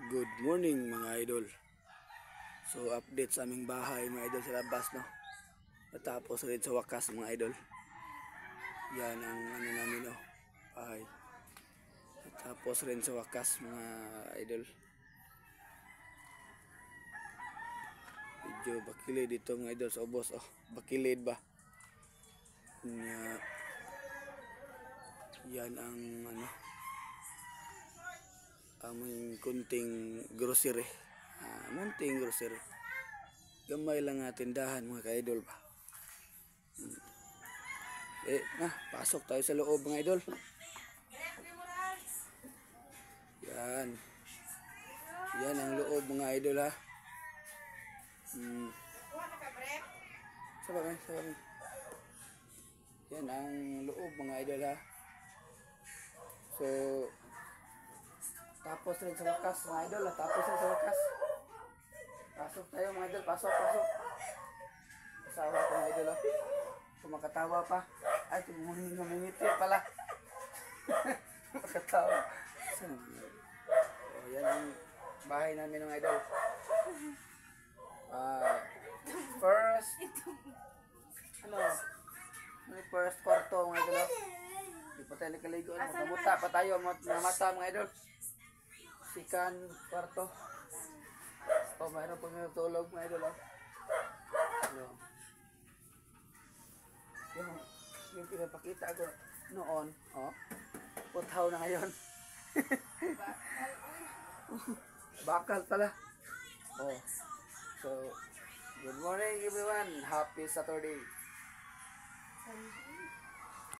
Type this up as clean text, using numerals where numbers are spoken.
Good morning mga idol. So update sa aming bahay mga idol sa labas, no. Natapos rin sa wakas mga idol. Yan ang ano namin, no, bahay. Natapos rin sa wakas mga idol. Medyo bakilid dito mga idol sa ubos. Oh, bakilid ba? Yan ang ano, aming kunting grocery, munting grocery, gamay lang nga tindahan mga ka-idol ba. Pasok tayo sa loob mga idol. Yan ang loob mga idol, ha. Sabagay. Yan ang loob mga idol, ha. So tapos rin sa wakas mga idol, ha. Tapos rin sa wakas. Pasok tayo mga idol, pasok. Kasawa ko mga idol, ha. Kumakatawa pa. Ay, tumungitir pala. Makatawa. Yan ang bahay namin mga idol. First kwarto mga idol. Di pa tayo nakaligo. Mamuta pa tayo mga mata mga idol. Second kwarto. Mayroon pang natulog mga idol. Yung pinapakita ko noon, puthaw na ngayon. Bakal pala. So good morning everyone, happy Saturday.